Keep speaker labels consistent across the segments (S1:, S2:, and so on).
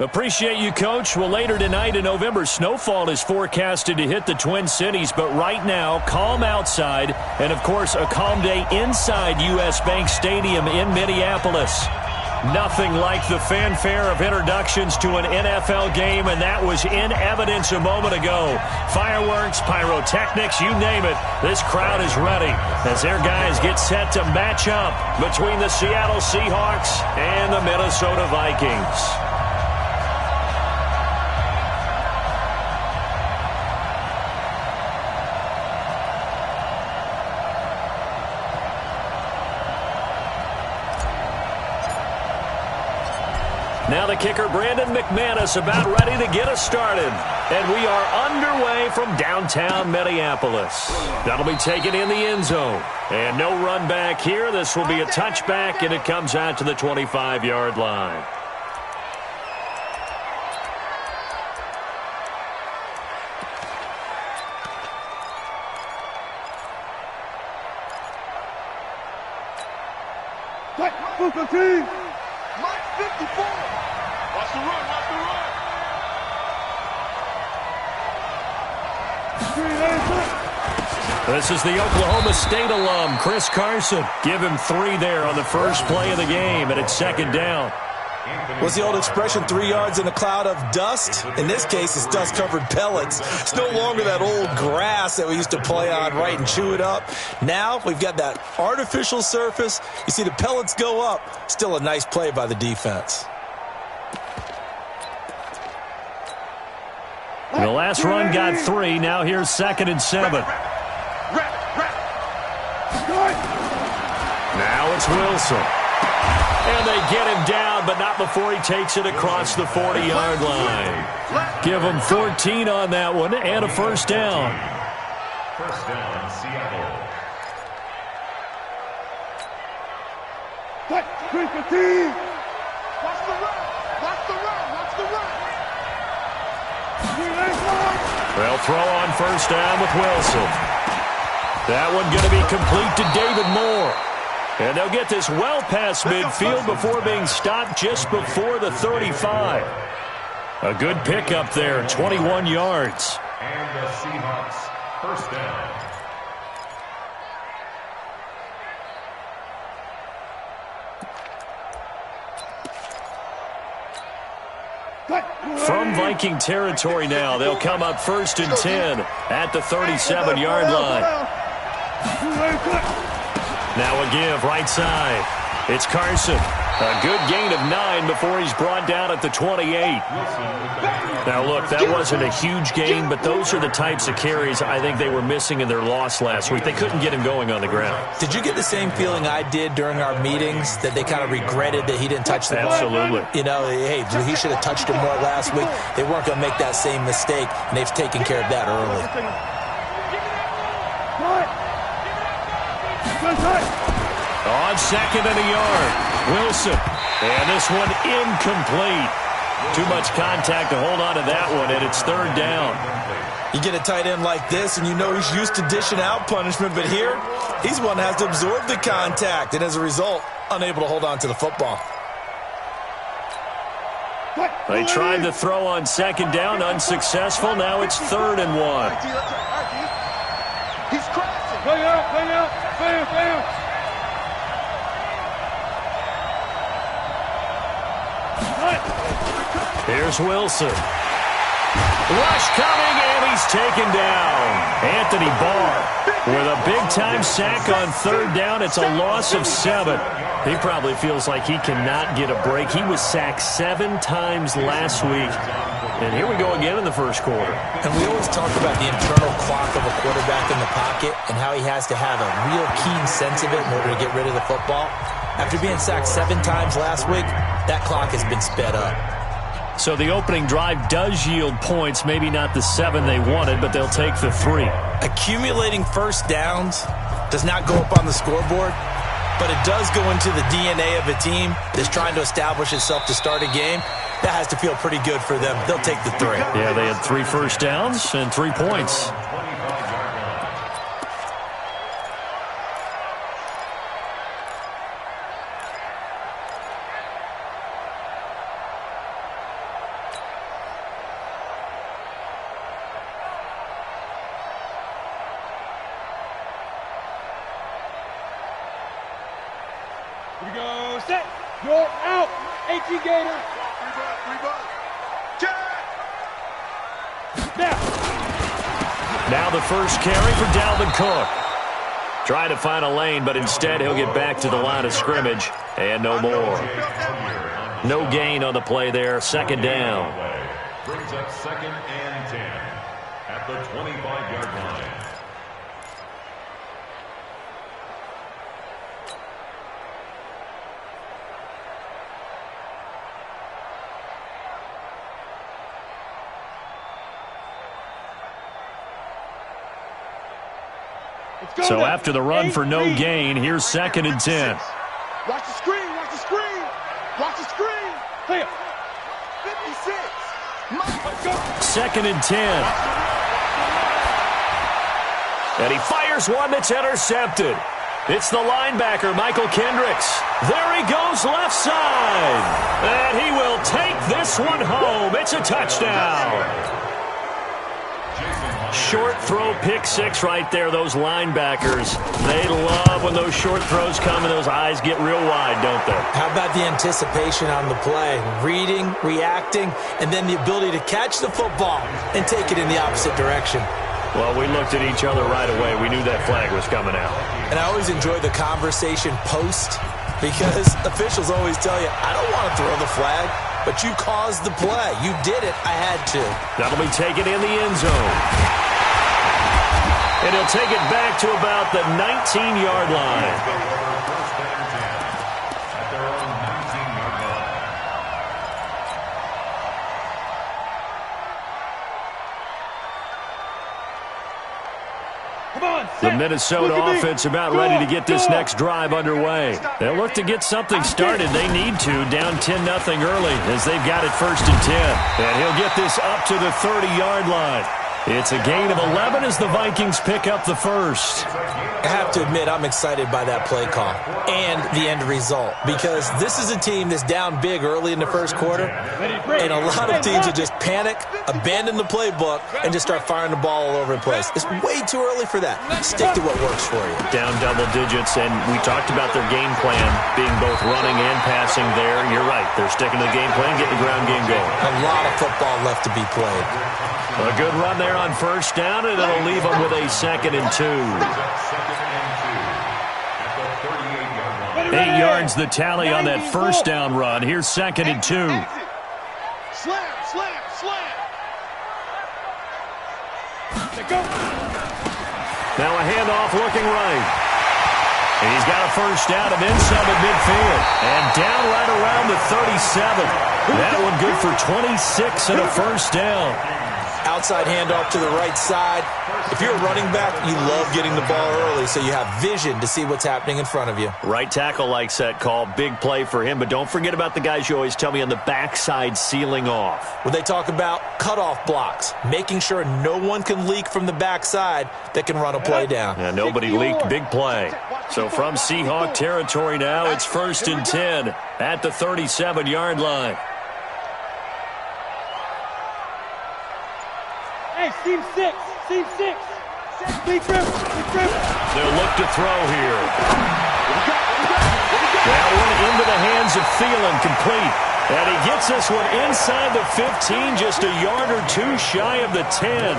S1: Appreciate you, Coach. Well, later tonight, a November snowfall is forecasted to hit the Twin Cities, but right now, calm outside, and, of course, a calm day inside U.S. Bank Stadium in Minneapolis. Nothing like the fanfare of introductions to an NFL game, and that was in evidence a moment ago. Fireworks, pyrotechnics, you name it. This crowd is ready as their guys get set to match up between the Seattle Seahawks and the Minnesota Vikings. Now the kicker, Brandon McManus, about ready to get us started. And we are underway from downtown Minneapolis. That'll be taken in the end zone. And no run back here. This will be a touchback, and it comes out to the 25-yard line.
S2: Mike 54. Watch the run, watch the run.
S1: This is the Oklahoma State alum, Chris Carson. Give him 3 there on the first play of the game, and it's second down.
S3: What's the old expression, 3 yards in a cloud of dust? In this case, it's dust-covered pellets. It's no longer that old grass that we used to play on, right, and chew it up. Now we've got that artificial surface. You see the pellets go up. Still a nice play by the defense.
S1: The last run got 3. Now here's 2nd and 7. Now it's Wilson. And they get him down, but not before he takes it across the 40-yard line. Give him 14 on that one and a first down.
S4: First down, Seattle.
S2: Watch the run. Watch the run. Watch the run.
S1: They'll throw on first down with Wilson. That one going to be complete to David Moore. And they'll get this well past midfield before being stopped just before the 35. A good pickup there, 21 yards.
S4: And the Seahawks, first down.
S1: From Viking territory now, they'll come up 1st and 10 at the 37-yard line. Now a give, right side. It's Carson. A good gain of 9 before he's brought down at the 28. Now, look, that wasn't a huge gain, but those are the types of carries I think they were missing in their loss last week. They couldn't get him going on the ground.
S3: Did you get the same feeling I did during our meetings, that they kind of regretted that he didn't touch the ball?
S1: Absolutely.
S3: You know, hey, he should have touched it more last week. They weren't going to make that same mistake, and they've taken care of that early.
S1: On 2nd and a yard, Wilson. And this one incomplete. Too much contact to hold on to that one, and it's 3rd down.
S3: You get a tight end like this, and you know he's used to dishing out punishment, but here, he's one that has to absorb the contact, and as a result, unable to hold on to the football.
S1: They tried to throw on 2nd down, unsuccessful. Now it's 3rd and 1.
S2: He's crossing. Play out. Bam.
S1: Here's Wilson. Rush coming, and he's taken down. Anthony Barr with a big-time sack on 3rd down. It's a loss of 7. He probably feels like he cannot get a break. He was sacked 7 times last week. And here we go again in the first quarter.
S3: And we always talk about the internal clock of a quarterback in the pocket and how he has to have a real keen sense of it in order to get rid of the football. After being sacked 7 times last week, that clock has been sped up.
S1: So the opening drive does yield points, maybe not the 7 they wanted, but they'll take the 3.
S3: Accumulating first downs does not go up on the scoreboard, but it does go into the DNA of a team that's trying to establish itself to start a game. That has to feel pretty good for them. They'll take the 3.
S1: Yeah, they had 3 first downs and 3 points.
S2: You're out. 18 Gator.
S1: Now the first carry for Dalvin Cook. Trying to find a lane, but instead he'll get back to the line of scrimmage. And no more. No gain on the play there. Second down.
S4: Brings up 2nd and 10 at the 25-yard line.
S1: So after the run for no gain, here's 2nd and 10.
S2: Watch the screen. Watch the screen. Watch the screen. Clear. 56.
S1: 2nd and 10. And he fires one that's intercepted. It's the linebacker, Michael Kendricks. There he goes left side. And he will take this one home. It's a touchdown. Short throw, pick six right there, those linebackers. They love when those short throws come and those eyes get real wide, don't they?
S3: How about the anticipation on the play? Reading, reacting, and then the ability to catch the football and take it in the opposite direction.
S1: Well, we looked at each other right away. We knew that flag was coming out.
S3: And I always enjoy the conversation post because officials always tell you, I don't want to throw the flag, but you caused the play. You did it. I had to.
S1: That'll be taken in the end zone. And he'll take it back to about the 19-yard line. The Minnesota offense about ready to get this next drive underway. They'll look to get something started. They need to, down 10-0 early as they've got it 1st and 10. And he'll get this up to the 30-yard line. It's a gain of 11 as the Vikings pick up the first.
S3: I have to admit, I'm excited by that play call and the end result because this is a team that's down big early in the first quarter, and a lot of teams will just panic, abandon the playbook, and just start firing the ball all over the place. It's way too early for that. Stick to what works for you.
S1: Down double digits, and we talked about their game plan being both running and passing there. You're right. They're sticking to the game plan, getting the ground game going.
S3: A lot of football left to be played.
S1: A good run there on 1st down, and it'll leave them with a 2nd and 2. 8 yards the tally on that 1st down run. Here's 2nd and 2.
S2: Slam, slam, slam.
S1: Now a handoff looking right. And he's got a 1st down and then some at midfield. And down right around the 37. That one good for 26 and a 1st down.
S3: Outside handoff to the right side. If you're a running back, you love getting the ball early so you have vision to see what's happening in front of you.
S1: Right tackle likes that call. Big play for him. But don't forget about the guys you always tell me on the backside sealing off.
S3: When they talk about cutoff blocks, making sure no one can leak from the backside that can run a play down.
S1: Yeah, nobody leaked. Big play. So from Seahawk territory now, it's 1st and 10 at the 37-yard line.
S2: Hey, seam 6. Seam 6. Big grip. Big grip.
S1: They'll look to throw here. That one into the hands of Thielen, complete. And he gets this one inside the 15, just a yard or two shy of the 10.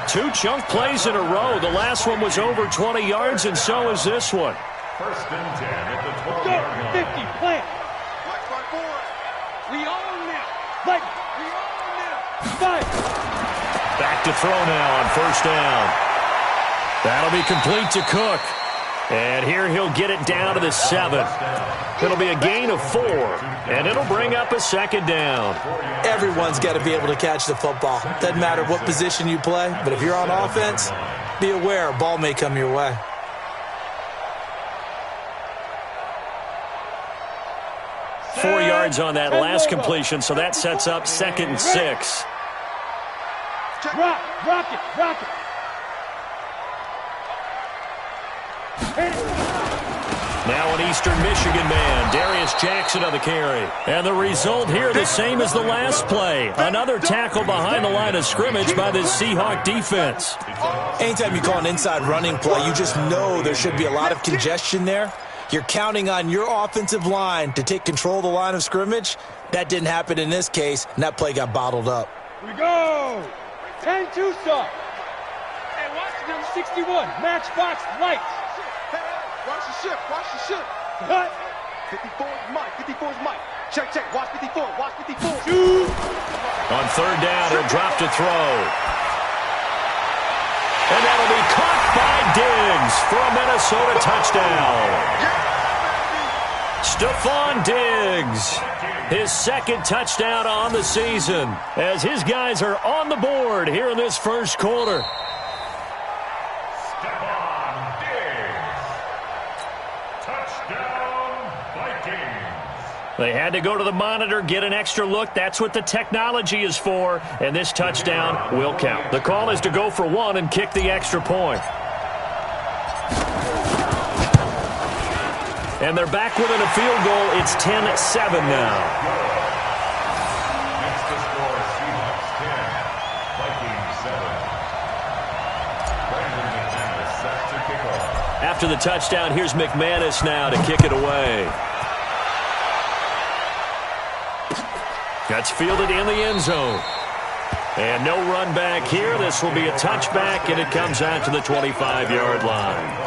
S1: 2 chunk plays in a row. The last one was over 20 yards, and so is this one.
S4: 1st and 10 at the 12-yard line.
S2: 50, plant. We own now. Like, we own now. 5.
S1: Back to throw now on 1st down. That'll be complete to Cook. And here he'll get it down to the 7. It'll be a gain of 4. And it'll bring up a 2nd down.
S3: Everyone's got to be able to catch the football. Doesn't matter what position you play, but if you're on offense, be aware a ball may come your way.
S1: Four yards on that last completion, so that sets up 2nd and 6.
S2: Rock it.
S1: Now an Eastern Michigan man, Darius Jackson on the carry. And the result here the same as the last play. Another tackle behind the line of scrimmage by the Seahawk defense.
S3: Anytime you call an inside running play, you just know there should be a lot of congestion there. You're counting on your offensive line to take control of the line of scrimmage. That didn't happen in this case, and that play got bottled up.
S2: Here we go. 10-2 stop. Hey, watch number 61. Matchbox lights. Hey, watch the ship. Watch the ship. Cut. 54 is Mike. 54 is Mike. Check, check. Watch 54. Watch 54. Shoot.
S1: On third down, he'll drop to throw. And that'll be caught by Diggs for a Minnesota touchdown. Stephon Diggs, his second touchdown on the season, as his guys are on the board here in this first quarter.
S4: Stephon Diggs. Touchdown, Vikings.
S1: They had to go to the monitor, get an extra look. That's what the technology is for, and this touchdown will count. The call is to go for one and kick the extra point. And they're back within a field goal. It's 10-7 now.
S4: Next to score, Seahawks 10, Vikings 7. Brandon McManus set to kick off.
S1: After the touchdown, here's McManus now to kick it away. That's fielded in the end zone. And no run back here. This will be a touchback, and it comes out to the 25-yard line.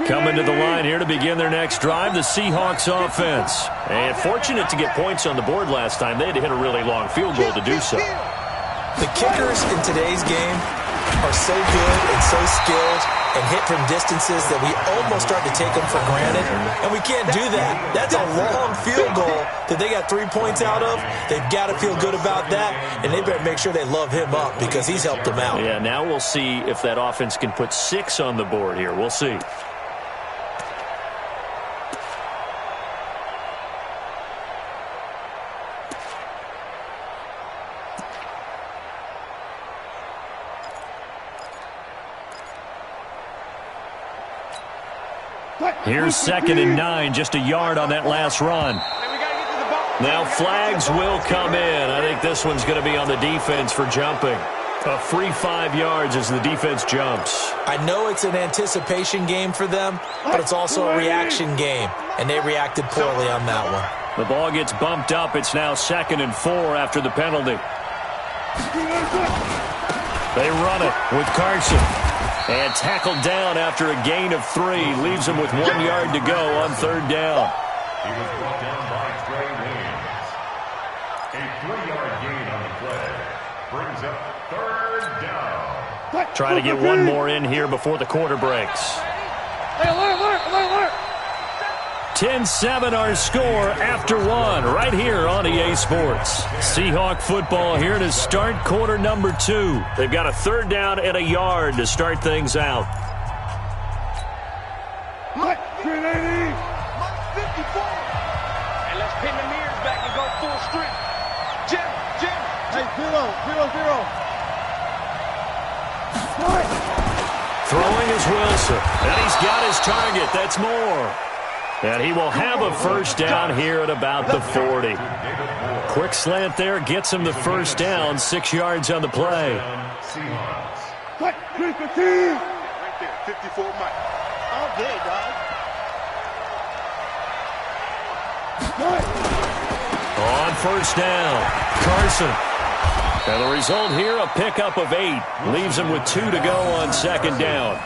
S1: Coming to the line here to begin their next drive, the Seahawks offense. And fortunate to get points on the board last time. They had to hit a really long field goal to do so.
S3: The kickers in today's game are so good and so skilled and hit from distances that we almost start to take them for granted. And we can't do that. That's a long field goal that they got 3 points out of. They've got to feel good about that, and they better make sure they love him up because he's helped them out.
S1: Yeah, now we'll see if that offense can put 6 on the board here. We'll see. Here's 2nd and 9, just a yard on that last run. Now flags will come in. I think this one's going to be on the defense for jumping. A free 5 yards as the defense jumps.
S3: I know it's an anticipation game for them, but it's also a reaction game, and they reacted poorly on that one.
S1: The ball gets bumped up. It's now 2nd and 4 after the penalty. They run it with Carson. And tackled down after a gain of 3. Leaves him with 1 yard to go on third down.
S4: He was brought down by Trey Williams. A 3-yard gain on the play brings up third down.
S1: Trying to get one more in here before the quarter breaks.
S2: Hey, alert.
S1: 10-7 our score after one right here on EA Sports. Seahawk football here to start quarter number 2. They've got a third down and a yard to start things out.
S2: Mike, 380. Mike, 54. And let's pin the mirrors back and go full strength. Jim. Hey, 0.
S1: Throwing is Wilson. And he's got his target. That's Moore. And he will have a first down here at about the 40. Quick slant there gets him the first down. 6 yards on the play.
S2: Mike, 315. Right there, 54 Mike. All day, dog.
S1: On first down, Carson. And the result here, a pickup of 8. Leaves him with 2 to go on second down.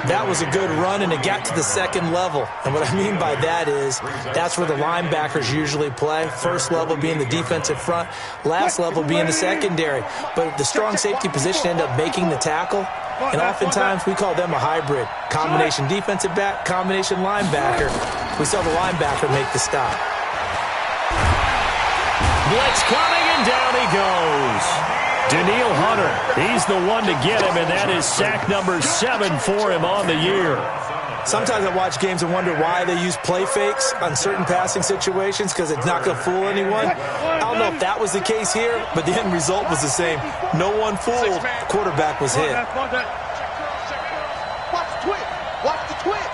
S3: That was a good run, and it got to the second level. And what I mean by that is that's where the linebackers usually play. First level being the defensive front, last level being the secondary. But the strong safety position ended up making the tackle, and oftentimes we call them a hybrid. Combination defensive back, combination linebacker. We saw the linebacker make the stop.
S1: Blitz coming, and down he goes. Daniil Hunter, he's the one to get him, and that is sack number 7 for him on the year.
S3: Sometimes I watch games and wonder why they use play fakes on certain passing situations because it's not going to fool anyone. I don't know if that was the case here, but the end result was the same. No one fooled. The quarterback was hit.
S2: Watch the twist. Watch the twist.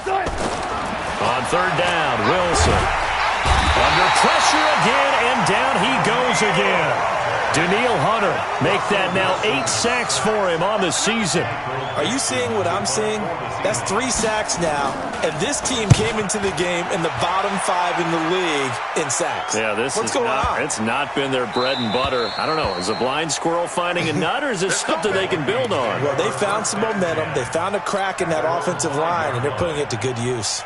S1: On third down, Wilson. Under pressure again, and down he goes again. Danielle Hunter make that now 8 sacks for him on the season.
S3: Are you seeing what I'm seeing? That's 3 sacks now, and this team came into the game in the bottom 5 in the league in sacks.
S1: Yeah, what's going on? It's not been their bread and butter. I don't know. Is a blind squirrel finding a nut, or is this something they can build on?
S3: Well, they found some momentum. They found a crack in that offensive line, and they're putting it to good use.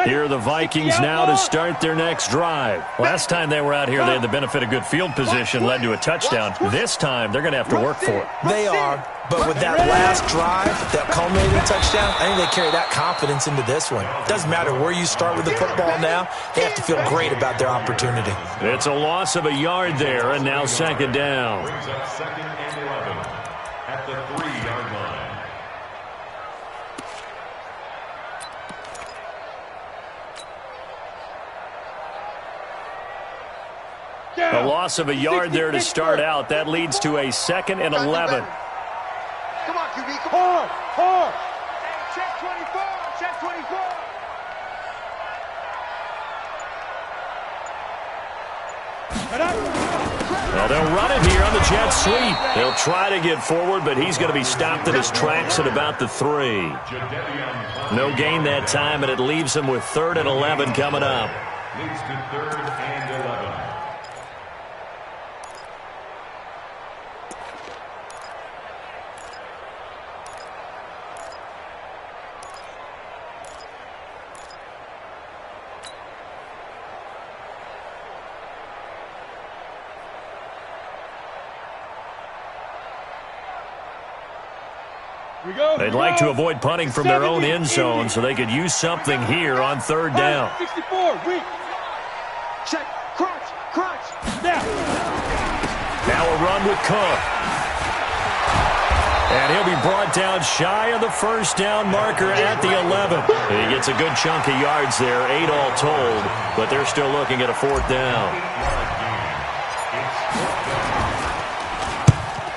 S1: Here are the Vikings now to start their next drive. Last time they were out here, they had the benefit of good field position, led to a touchdown. This time, they're going to have to work for it.
S3: They are, but with that last drive, that culminating touchdown, I think they carry that confidence into this one. Doesn't matter where you start with the football now, they have to feel great about their opportunity.
S1: It's a loss of a yard there, and now second down.
S4: Brings up 2nd and 11 at the 3-yard line.
S1: A loss of a yard there to start out. That leads to a 2nd and 11.
S2: Come on, QB. Hard. Check 24. Check 24.
S1: Well, they'll run it here on the jet sweep. They'll try to get forward, but he's going to be stopped in his tracks at about the 3. No gain that time, and it leaves him with 3rd and 11 coming up.
S4: Leads to 3rd and 11.
S1: They'd like to avoid punting from their own end zone, so they could use something here on 3rd down.
S2: 64, reach. Check, crunch.
S1: Now a run with Cook. And he'll be brought down shy of the 1st down marker at the 11. He gets a good chunk of yards there, 8 all told, but they're still looking at a 4th down.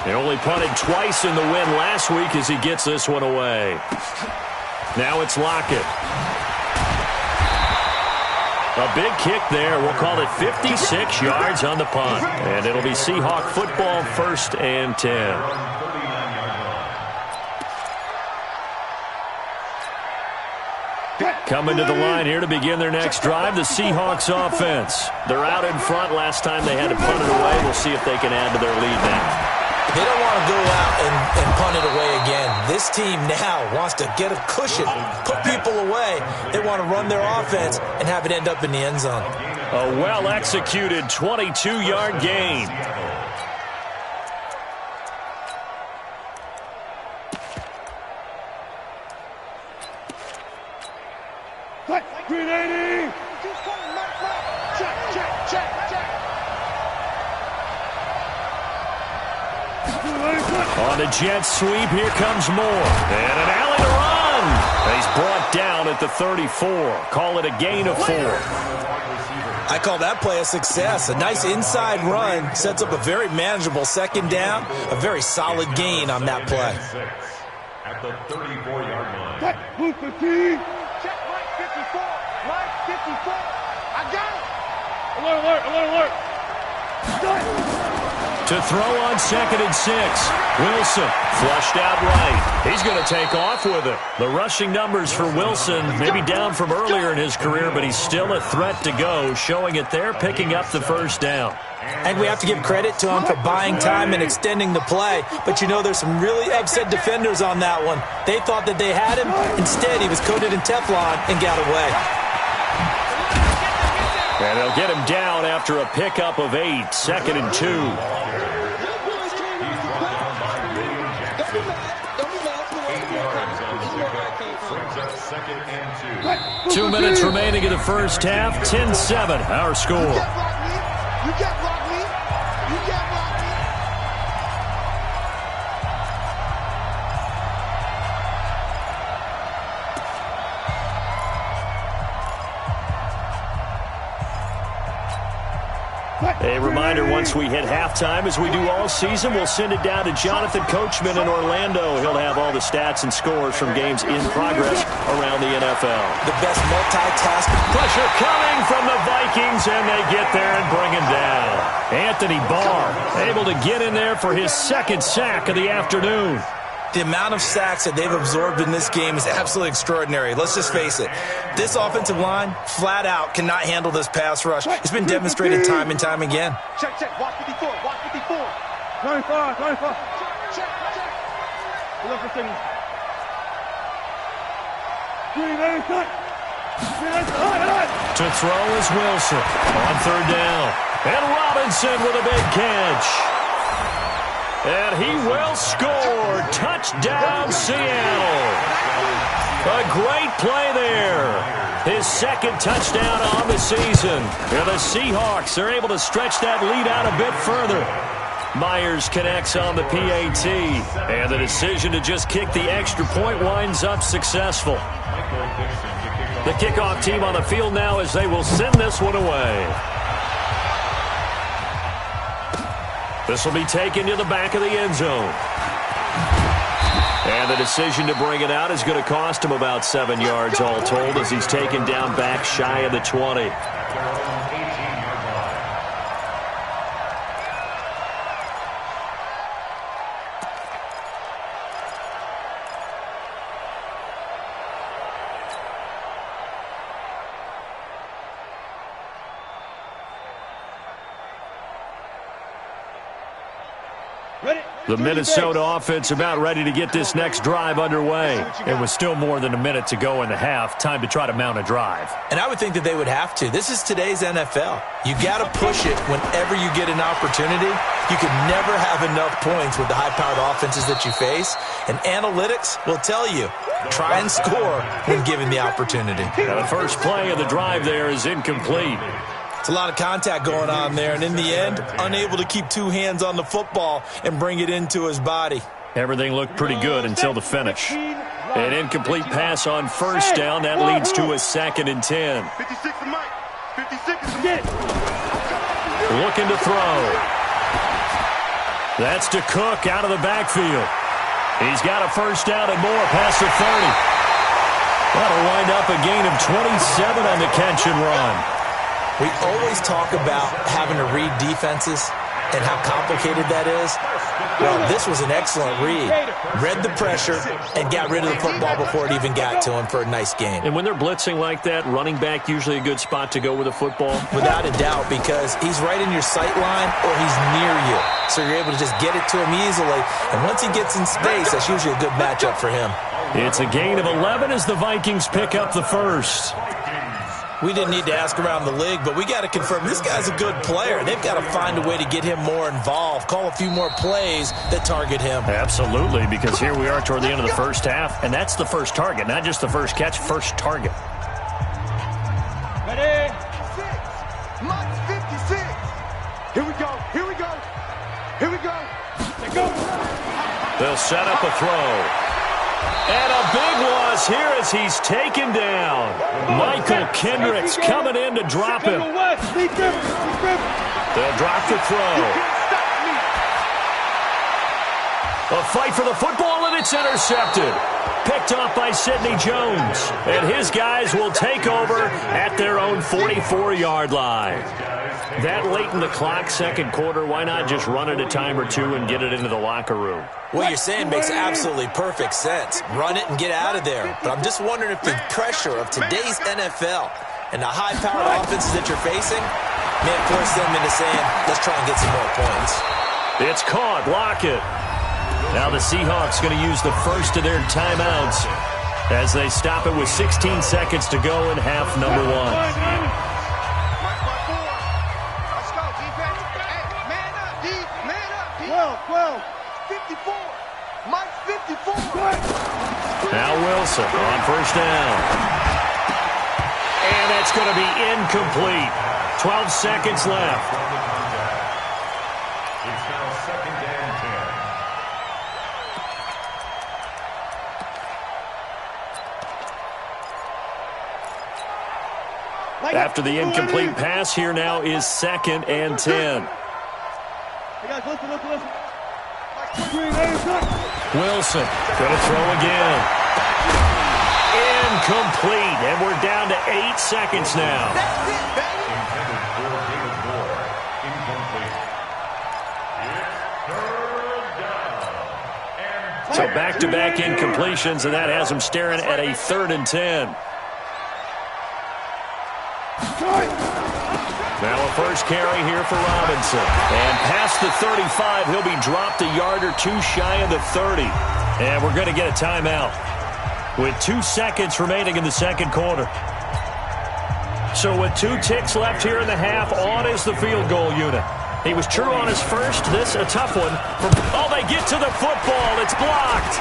S1: He only punted twice in the win last week as he gets this one away. Now it's Lockett. A big kick there. We'll call it 56 yards on the punt. And it'll be Seahawk football, 1st and 10. Coming to the line here to begin their next drive, the Seahawks offense. They're out in front. Last time they had to punt it away. We'll see if they can add to their lead now.
S3: They don't want to go out and punt it away again. This team now wants to get a cushion, put people away. They want to run their offense and have it end up in the end zone.
S1: A well-executed 22-yard gain.
S2: Green 80. Check.
S1: On the jet sweep, here comes Moore. And an alley to run. And he's brought down at the 34. Call it a gain of 4.
S3: I call that play a success. A nice inside run sets up a very manageable 2nd down. A very solid gain on that play.
S4: At the 34-yard line.
S2: Check 15. Check right 54. Right 54. I got it. Alert.
S1: To throw on 2nd and 6. Wilson flushed out right. He's going to take off with it. The rushing numbers for Wilson maybe down from earlier in his career, but he's still a threat to go, showing it there, picking up the 1st down.
S3: And we have to give credit to him for buying time and extending the play. But you know, there's some really upset defenders on that one. They thought that they had him. Instead, he was coated in Teflon and got away.
S1: And they'll get him down after a pickup of 8, 2nd and 2.
S4: Second and 2.
S1: 2 minutes remaining in the first half. 10-7, our score.
S2: You can't block me.
S1: A reminder, once we hit halftime, as we do all season, we'll send it down to Jonathan Coachman in Orlando. He'll have all the stats and scores from games in progress around the NFL.
S3: The best multitask.
S1: Pressure coming from the Vikings, and they get there and bring him down. Anthony Barr able to get in there for his second sack of the afternoon.
S3: The amount of sacks that they've absorbed in this game is absolutely extraordinary. Let's just face it. This offensive line, flat out, cannot handle this pass rush. It's been demonstrated time and time again.
S2: Check, check. Watch 54. Watch 54. 25, 25. Check, check. Look for things.
S1: To throw is Wilson on third down. And Robinson with a big catch. And he will score. Touchdown, Seattle. A great play there. His second touchdown on the season. And the Seahawks are able to stretch that lead out a bit further. Myers connects on the PAT. And the decision to just kick the extra point winds up successful. The kickoff team on the field now as they will send this one away. This will be taken to the back of the end zone. And the decision to bring it out is going to cost him about 7 yards all told as he's taken down back shy of the 20. The Minnesota offense about ready to get this next drive underway. It was still more than a minute to go in the half. Time to try to mount a drive.
S3: And I would think that they would have to. This is today's NFL. You got to push it whenever you get an opportunity. You can never have enough points with the high-powered offenses that you face. And analytics will tell you, try and score when given the opportunity.
S1: Now the first play of the drive there is incomplete.
S3: It's a lot of contact going on there, and in the end, unable to keep two hands on the football and bring it into his body.
S1: Everything looked pretty good until the finish. An incomplete pass on first down. That leads to a 2nd and 10.
S2: 56 to Mike. 56 to Mike.
S1: Looking to throw. That's to Cook out of the backfield. He's got a first down and more past the 30. That'll wind up a gain of 27 on the catch and run.
S3: We always talk about having to read defenses and how complicated that is. Well, this was an excellent read. Read the pressure and got rid of the football before it even got to him for a nice game.
S1: And when they're blitzing like that, running back usually a good spot to go with a football?
S3: Without a doubt, because he's right in your sight line or he's near you. So you're able to just get it to him easily. And once he gets in space, that's usually a good matchup for him.
S1: It's a gain of 11 as the Vikings pick up the first.
S3: We didn't need to ask around the league, but we got to confirm this guy's a good player. They've got to find a way to get him more involved, call a few more plays that target him.
S1: Absolutely, because here we are toward the end of the first half, and that's the first target, not just the first catch, first target.
S2: Ready? 56. Mike 56. Here we go. Here we go. Here we go. Let's go.
S1: They'll set up a throw. And a big loss here as he's taken down. Michael Kendricks coming in to drop him. They'll drop the throw. A fight for the football, and it's intercepted. Picked off by Sidney Jones. And his guys will take over at their own 44-yard line. That late in the clock, second quarter, why not just run it a time or two and get it into the locker room?
S3: What you're saying makes absolutely perfect sense. Run it and get out of there. But I'm just wondering if the pressure of today's NFL and the high-powered offenses that you're facing may have forced them into saying, let's try and get some more points.
S1: It's caught. Lockett. Now the Seahawks going to use the first of their timeouts as they stop it with 16 seconds to go in half number one. Now Wilson on first down. And that's going to be incomplete. 12 seconds left.
S4: It's now 2nd and 10.
S1: After the incomplete pass, here now is 2nd and 10. Wilson going to throw again. Incomplete, and we're down to 8 seconds now. So back-to-back incompletions, and that has them staring at a 3rd and 10. Now a first carry here for Robinson. And past the 35, he'll be dropped a yard or two shy of the 30. And we're going to get a timeout with 2 seconds remaining in the second quarter. So with 2 ticks left here in the half, on is the field goal unit. He was true on his first. This a tough one. Oh, they get to the football. It's blocked.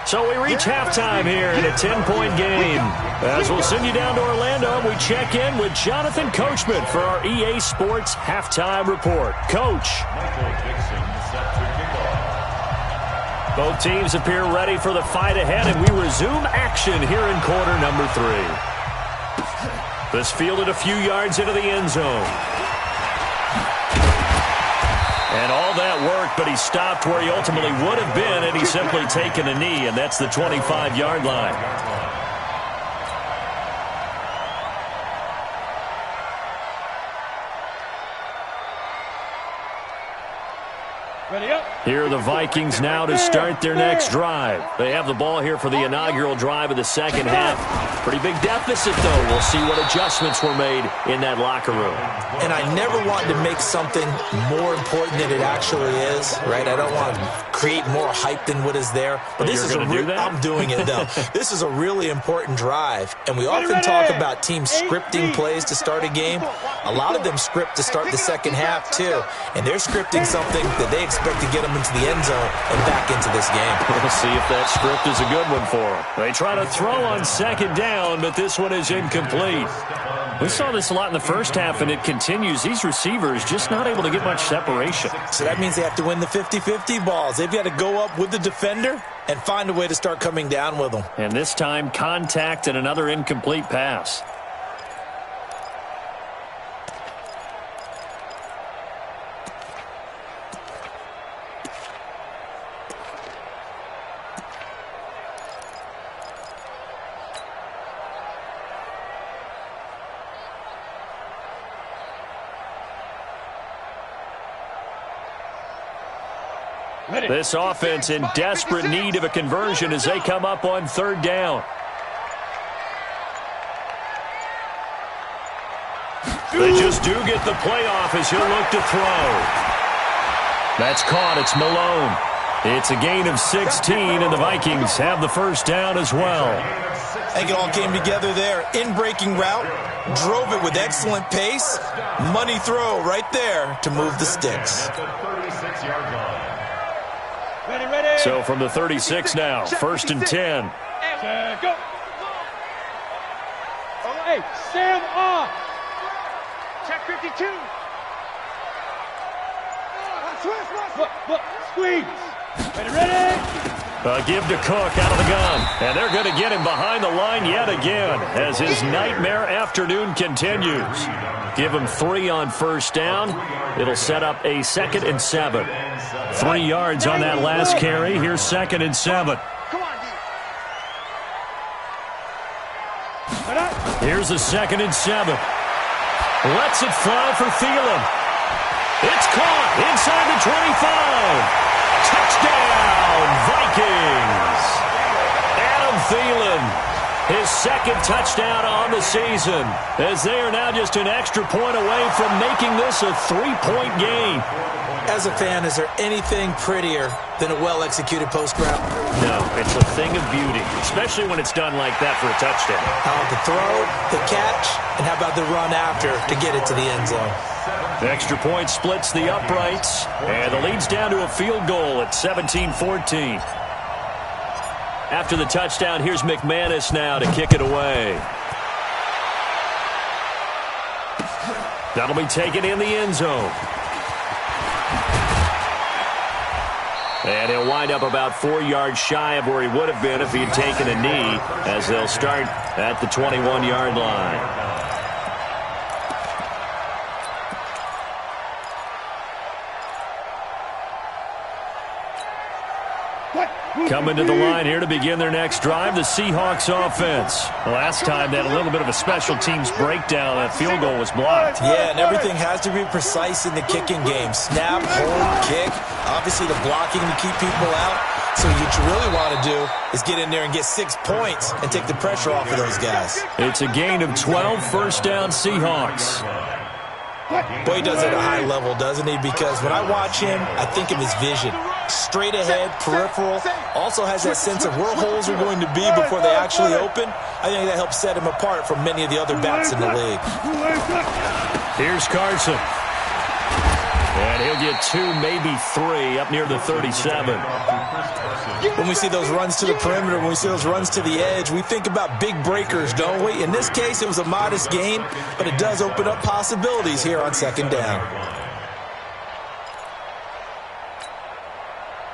S1: So we reach halftime here in a 10-point game. As we'll send you down to Orlando, we check in with Jonathan Coachman for our EA Sports Halftime Report. Coach. Both teams appear ready for the fight ahead, and we resume action here in quarter number 3. This fielded a few yards into the end zone. And all that worked, but he stopped where he ultimately would have been, and he's simply taken a knee, and that's the 25-yard line.
S2: Ready up.
S1: Here are the Vikings now to start their next drive. They have the ball here for the inaugural drive of the second half. Pretty big deficit, though. We'll see what adjustments were made in that locker room.
S3: And I never wanted to make something more important than it actually is, right? I don't want to create more hype than what is there. But this is I'm doing it, though. This is a really important drive. And we often talk about teams scripting plays to start a game. A lot of them script to start the second half, too. And they're scripting something that they expect to get them into the end zone and back into this game.
S1: We'll see if that script is a good one for them. They try to throw on second down, but this one is incomplete. We saw this a lot in the first half, and it continues. These receivers just not able to get much separation.
S3: So that means they have to win the 50-50 balls. They've got to go up with the defender and find a way to start coming down with them.
S1: And this time, contact and another incomplete pass. This offense in desperate need of a conversion as they come up on third down. They just do get the playoff as he'll look to throw. That's caught. It's Malone. It's a gain of 16, and the Vikings have the first down as well.
S3: I think it all came together there. In-breaking route, drove it with excellent pace. Money throw right there to move the sticks.
S2: Ready.
S1: So from the 36 now, 1st and 10.
S2: Go. Hey, Sam off. Check 52. Look, squeeze. Ready.
S1: Give to Cook out of the gun. And they're going to get him behind the line yet again as his nightmare afternoon continues. Give him 3 on first down. It'll set up a 2nd and 7. 3 yards on that last carry. Here's 2nd and 7. Here's the 2nd and 7. Lets it fly for Thielen. It's caught inside the 25. Touchdown, Vikings. Adam Thielen, his 2nd touchdown on the season, as they are now just an extra point away from making this a 3-point game.
S3: As a fan, is there anything prettier than a well-executed post route?
S1: No, it's a thing of beauty, especially when it's done like that for a touchdown.
S3: The throw, the catch, and how about the run after to get it to the end zone?
S1: The extra point splits the uprights, and the lead's down to a field goal at 17-14. After the touchdown, here's McManus now to kick it away. That'll be taken in the end zone. And he'll wind up about 4 yards shy of where he would have been if he had taken a knee, as they'll start at the 21-yard line. Coming to the line here to begin their next drive, the Seahawks offense. Last time they had a little bit of a special teams breakdown. That field goal was blocked.
S3: Yeah, and everything has to be precise in the kicking game. Snap, hold, kick. Obviously the blocking to keep people out. So what you really want to do is get in there and get 6 points and take the pressure off of those guys.
S1: It's a gain of 12, first down Seahawks.
S3: Boy, he does it at a high level, doesn't he? Because when I watch him, I think of his vision. Straight ahead, peripheral. Also has that sense of where holes are going to be before they actually open. I think that helps set him apart from many of the other backs in the league.
S1: Here's Carson. And he'll get 2, maybe 3, up near the 37.
S3: When we see those runs to the perimeter, when we see those runs to the edge, we think about big breakers, don't we? In this case, it was a modest gain, but it does open up possibilities here on second down.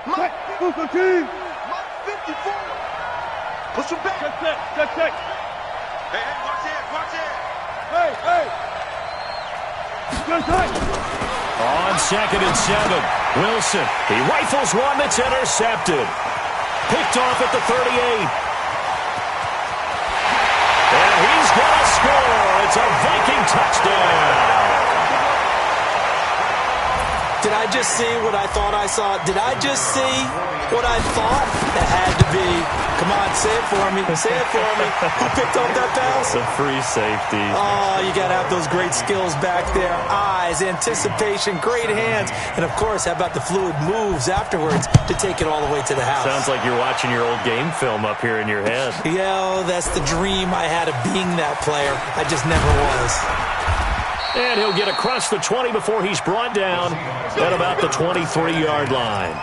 S2: Mike, who's the team? Mike 54. Push him back. Good set. Hey, watch it. Hey. Good set.
S1: On 2nd and 7, Wilson. He rifles one that's intercepted. Picked off at the 38. And he's going to score. It's a Viking touchdown.
S3: Did I just see what I thought I saw? Did I just see what I thought? That had to be. Come on, say it for me. Say it for me. Who picked up that pass?
S1: The free safety.
S3: Oh, you got to have those great skills back there. Eyes, anticipation, great hands. And, of course, how about the fluid moves afterwards to take it all the way to the house?
S1: Sounds like you're watching your old game film up here in your head.
S3: Yeah, that's the dream I had of being that player. I just never was.
S1: And he'll get across the 20 before he's brought down at about the 23-yard line.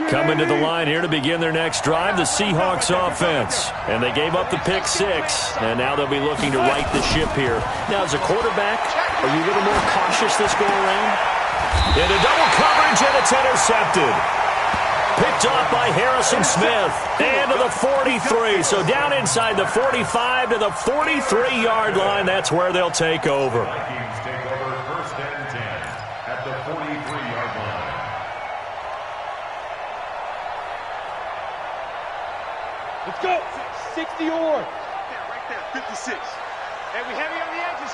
S1: Coming to the line here to begin their next drive, the Seahawks offense. And they gave up the pick 6, and now they'll be looking to right the ship here. Now, as a quarterback, are you a little more cautious this go-around? Into double coverage, and it's intercepted. Picked off by Harrison Smith. And to the 43. So down inside the 45 to the 43-yard line. That's where they'll take over.
S4: Vikings take over first and 10 at the 43-yard line.
S2: Let's go. 60 or. Right there, 56. Hey, we heavy on the edges.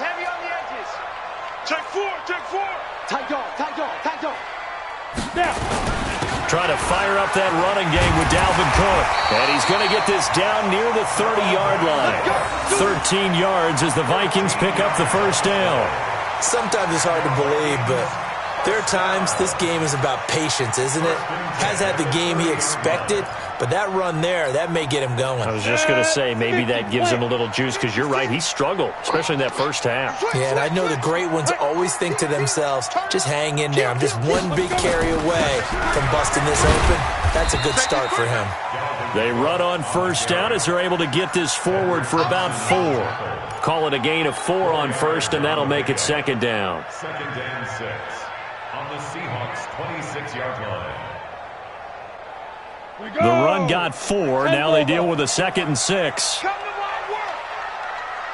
S2: Check 4. Tight dog. Now.
S1: Trying to fire up that running game with Dalvin Cook. And he's going to get this down near the 30-yard line. 13 yards as the Vikings pick up the first down.
S3: Sometimes it's hard to believe, but there are times this game is about patience, isn't it? Has had the game he expected, but that run there, that may get him going.
S1: I was just going to say, maybe that gives him a little juice, because you're right, he struggled, especially in that first half.
S3: Yeah, and I know the great ones always think to themselves, just hang in there. I'm just one big carry away from busting this open. That's a good start for him.
S1: They run on first down as they're able to get this forward for about 4. Call it a gain of 4 on first, and that'll make it second down.
S4: Second and 6 on the Seahawks 26-yard line.
S1: The run got 4. Now they deal with a 2nd and 6.
S2: Come to my work.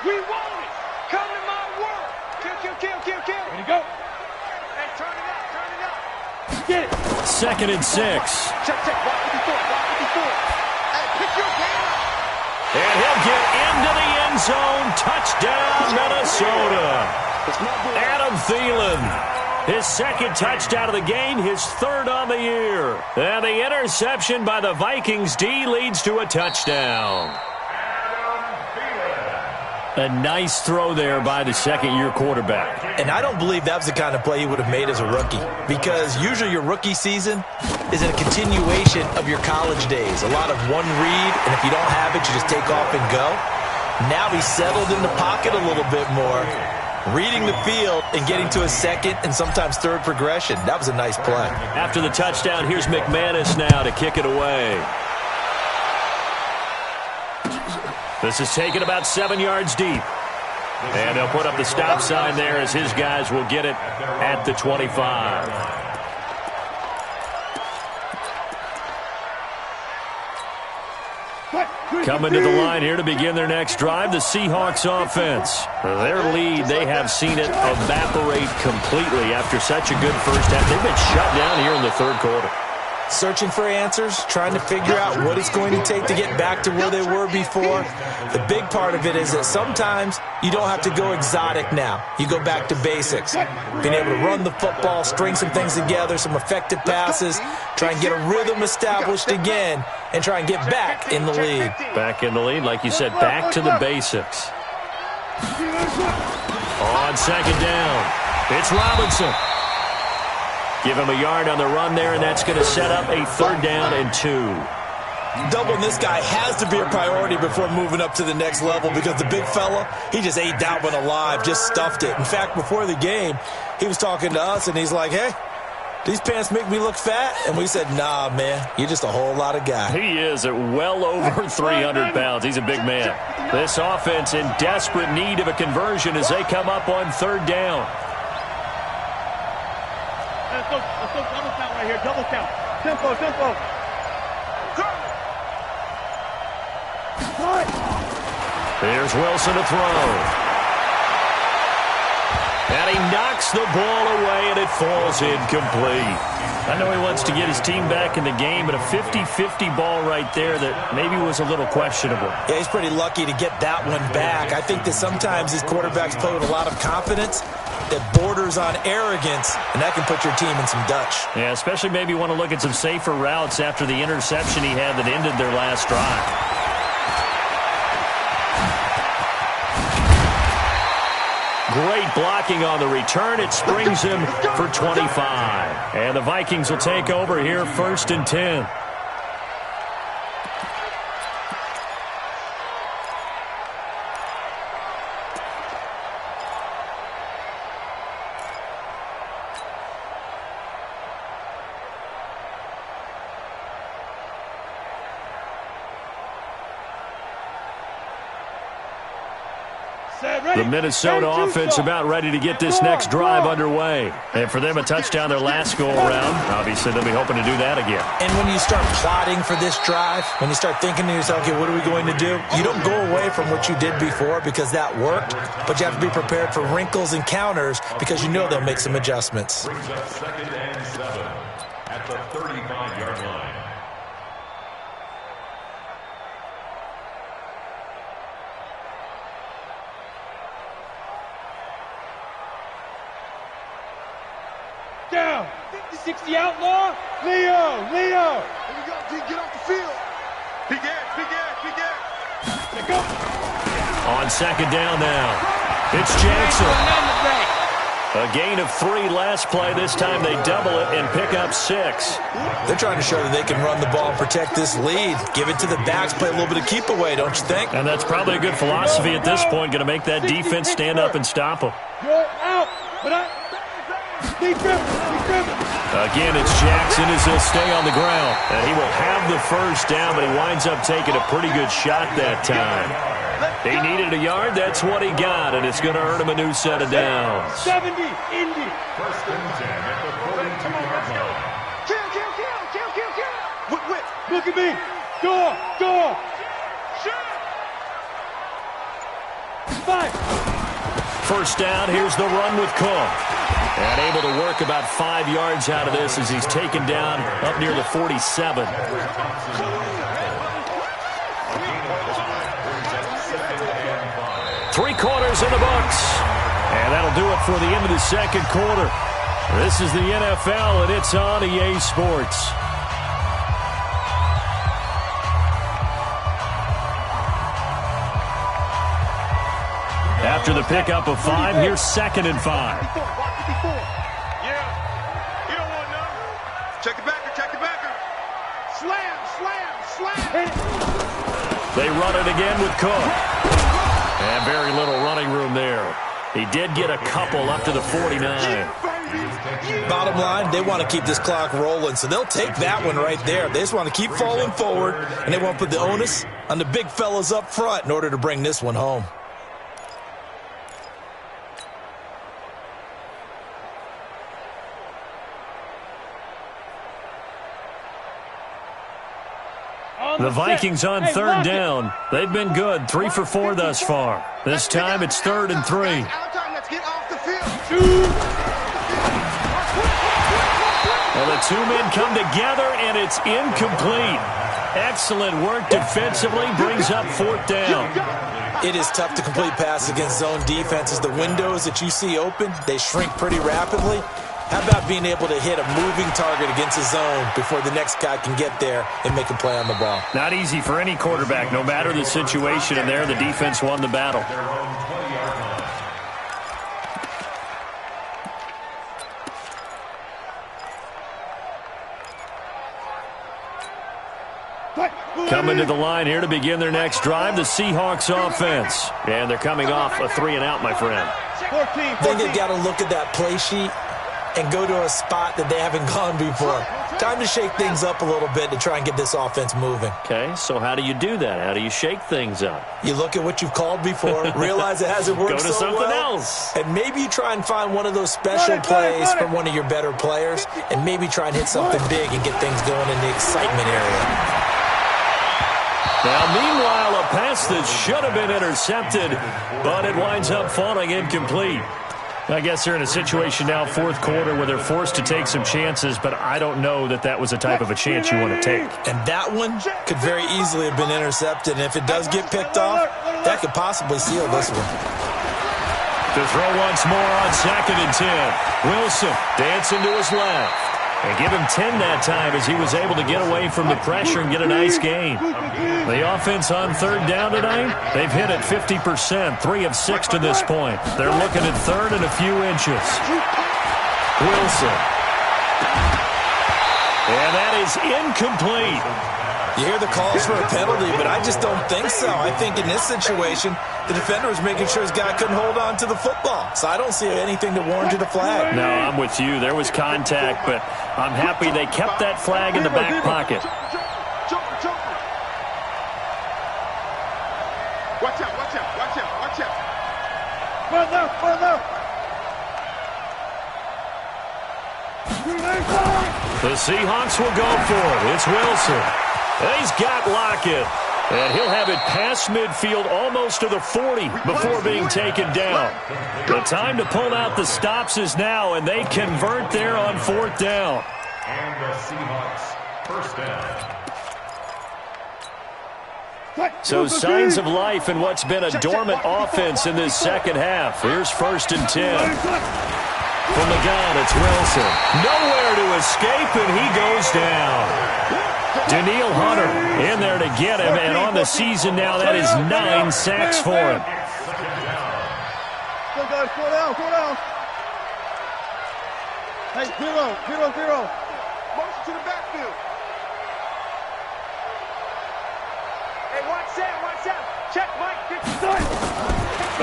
S2: We want it. Come to my work. Kill. Ready to go. Hey, turn it up. Get it.
S1: 2nd and 6.
S2: Check. Block 54. Hey, pick your game up.
S1: And he'll get into the end zone. Touchdown, Minnesota. Adam Thielen. His second touchdown of the game, his 3rd on the year. And the interception by the Vikings D leads to a touchdown. A nice throw there by the second-year quarterback.
S3: And I don't believe that was the kind of play he would have made as a rookie, because usually your rookie season is a continuation of your college days. A lot of one read, and if you don't have it, you just take off and go. Now he's settled in the pocket a little bit more, reading the field and getting to a second and sometimes third progression. That was a nice play.
S1: After the touchdown, here's McManus now to kick it away. This is taken about 7 yards deep. And they'll put up the stop sign there as his guys will get it at the 25. Coming to the line here to begin their next drive, the Seahawks offense. Their lead, they have seen it evaporate completely after such a good first half. They've been shut down here in the third quarter.
S3: Searching for answers, trying to figure out what it's going to take to get back to where they were before. The big part of it is that sometimes you don't have to go exotic now. You go back to basics. Being able to run the football, string some things together, some effective passes, try and get a rhythm established again, and try and get back in the lead.
S1: Back in the lead, like you said, back to the basics. On second down, it's Robinson. Give him a yard on the run there, and that's going to set up a 3rd down and 2.
S3: Doubling this guy has to be a priority before moving up to the next level because the big fella, he just ate that one alive, just stuffed it. In fact, before the game, he was talking to us, and he's like, hey, these pants make me look fat? And we said, nah, man, you're just a whole lot of guy.
S1: He is at well over 300 pounds. He's a big man. This offense in desperate need of a conversion as they come up on 3rd down.
S2: Let's go double count right here. Double count. Tempo, tempo.
S1: Here's Wilson to throw. And he knocks the ball away, and it falls incomplete. I know he wants to get his team back in the game, but a 50-50 ball right there that maybe was a little questionable.
S3: Yeah, he's pretty lucky to get that one back. I think that sometimes these quarterbacks play with a lot of confidence that borders on arrogance, and that can put your team in some Dutch.
S1: Yeah, especially maybe you want to look at some safer routes after the interception he had that ended their last drive. Great blocking on the return. It springs him for 25. And the Vikings will take over here 1st and 10. The Minnesota offense about ready to get this next drive underway. And for them, a touchdown their last go-around. Obviously, they'll be hoping to do that again.
S3: And when you start plotting for this drive, when you start thinking to yourself, okay, what are we going to do? You don't go away from what you did before because that worked, but you have to be prepared for wrinkles and counters because you know they'll make some adjustments.
S4: Brings up 2nd and 7 at the 35-yard line.
S2: Down. 60 outlaw. Leo. Here we go. Get off the field. Big ass. Go.
S1: On 2nd down now, it's Jackson. A gain of 3 last play. This time they double it and pick up 6.
S3: They're trying to show that they can run the ball and protect this lead. Give it to the backs, play a little bit of keep away, don't you think?
S1: And that's probably a good philosophy at this point. Going to make that defense stand up and stop them.
S2: You're out.
S1: Again, it's Jackson as he'll stay on the ground. And he will have the 1st down, but he winds up taking a pretty good shot that time. He needed a yard. That's what he got, and it's going to earn him a new set of downs.
S2: 70, Indy.
S4: 1st and 10 at the 42-yard line.
S2: Kill. Whip. Look at me. Door. Shoot. 5.
S1: 1st down. Here's the run with Cook. And able to work about 5 yards out of this as he's taken down up near the 47. 3 quarters in the books. And that'll do it for the end of the 2nd quarter. This is the NFL, and it's on EA Sports. After the pickup of 5, here's 2nd and 5.
S2: Check the backer. Slam.
S1: They run it again with Cook. And very little running room there. He did get a couple up to the 49.
S3: Bottom line, they want to keep this clock rolling, so they'll take that one right there. They just want to keep falling forward, and they want to put the onus on the big fellas up front in order to bring this one home.
S1: The Vikings on third down. They've been good, 3 for 4 thus far. This time it's 3rd and 3. Well, the two men come together, and it's incomplete. Excellent work defensively, brings up 4th down.
S3: It is tough to complete passes against zone defenses. The windows that you see open, they shrink pretty rapidly. How about being able to hit a moving target against a zone before the next guy can get there and make a play on the ball?
S1: Not easy for any quarterback, no matter the situation, and there the defense won the battle. Coming to the line here to begin their next drive, the Seahawks offense. And they're coming off a 3-and-out, my friend.
S3: I think they've got to look at that play sheet and go to a spot that they haven't gone before. Time to shake things up a little bit to try and get this offense moving.
S1: Okay, so how do you do that? How do you shake things up?
S3: You look at what you've called before, realize it hasn't worked
S1: Go to
S3: so
S1: something
S3: well,
S1: else.
S3: and maybe you try and find one of those special plays from one of your better players, and maybe try and hit something big and get things going in the excitement area.
S1: Now, meanwhile, a pass that should have been intercepted, but it winds up falling incomplete. I guess they're in a situation now, 4th quarter, where they're forced to take some chances, but I don't know that that was the type of a chance you want to take.
S3: And that one could very easily have been intercepted, and if it does get picked off, that could possibly seal this one.
S1: To throw once more on 2nd and 10. Wilson dancing to his left. And give him 10 that time as he was able to get away from the pressure and get a nice gain. The offense on 3rd down tonight, they've hit it 50%, 3 of 6 to this point. They're looking at 3rd and a few inches. Wilson. And that is incomplete.
S3: You hear the calls for a penalty, but I just don't think so. I think in this situation, the defender was making sure his guy couldn't hold on to the football. So I don't see anything to warrant a flag.
S1: No, I'm with you. There was contact, but I'm happy they kept that flag in the back pocket.
S2: Watch out, watch out, watch out, watch out. Run left.
S1: The Seahawks will go for it. It's Wilson. And he's got Lockett. And he'll have it past midfield almost to the 40 before being taken down. The time to pull out the stops is now, and they convert there on 4th down.
S4: And the Seahawks, 1st down.
S1: So signs of life in what's been a dormant offense in this second half. Here's 1st and 10. From the gun, it's Wilson. Nowhere to escape, and he goes down. Daniil Hunter in there to get him, and on the season now, that is 9 sacks for him.
S2: Go, guys, go down. Hey, 0. Motion to the backfield. Hey, watch out. Check, Mike.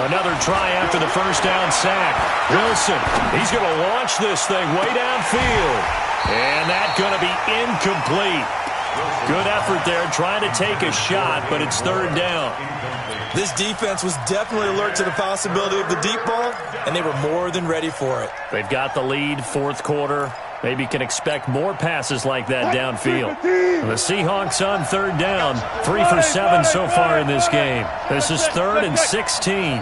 S1: Another try after the 1st down sack. Wilson, he's going to launch this thing way downfield. And that's going to be incomplete. Good effort there, trying to take a shot, but it's 3rd down.
S3: This defense was definitely alert to the possibility of the deep ball, and they were more than ready for it.
S1: They've got the lead, 4th quarter. Maybe can expect more passes like that downfield. The Seahawks on 3rd down, 3 for 7 so far in this game. This is 3rd and 16.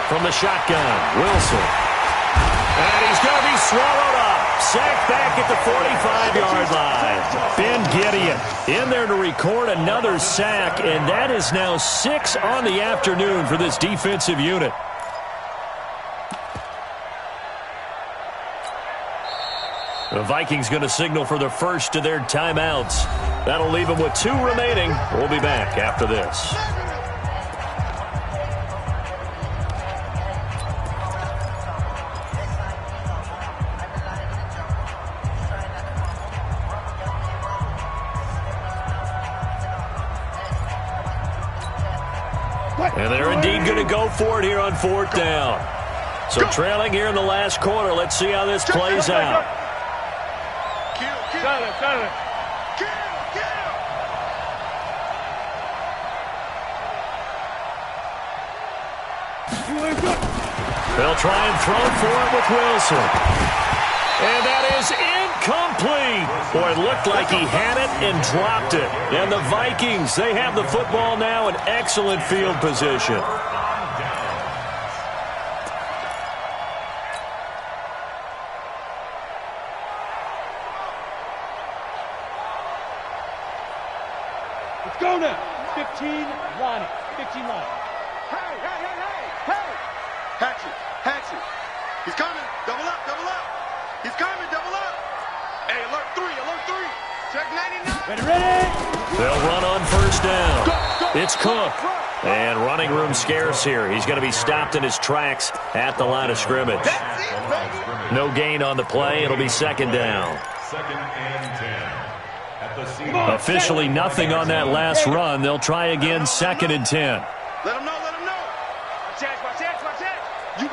S1: From the shotgun, Wilson. And he's going to be swallowed up. Sacked back at the 45-yard line. Ben Gideon in there to record another sack, and that is now 6 on the afternoon for this defensive unit. The Vikings going to signal for the first of their timeouts. That'll leave them with 2 remaining. We'll be back after this. And they're indeed going to go for it here on 4th down. So trailing here in the last quarter. Let's see how this plays out. They'll try and throw for it with Wilson. And that is incomplete. Boy, it looked like he had it and dropped it. And the Vikings, they have the football now in excellent field position.
S2: Let's go now. 15 line. 15 line. Hey! Hatchet. He's coming. Double up. He's coming. Double up. Hey, alert 3. Check 99. Ready.
S1: They'll run on 1st down.
S2: Go.
S1: It's Cook. And running room scarce here. He's going to be stopped in his tracks at the line of scrimmage. No gain on the play. It'll be 2nd down.
S4: 2nd and 10. At the
S1: Officially nothing on that last run. They'll try again 2nd and 10.
S2: Let him know. Watch that. You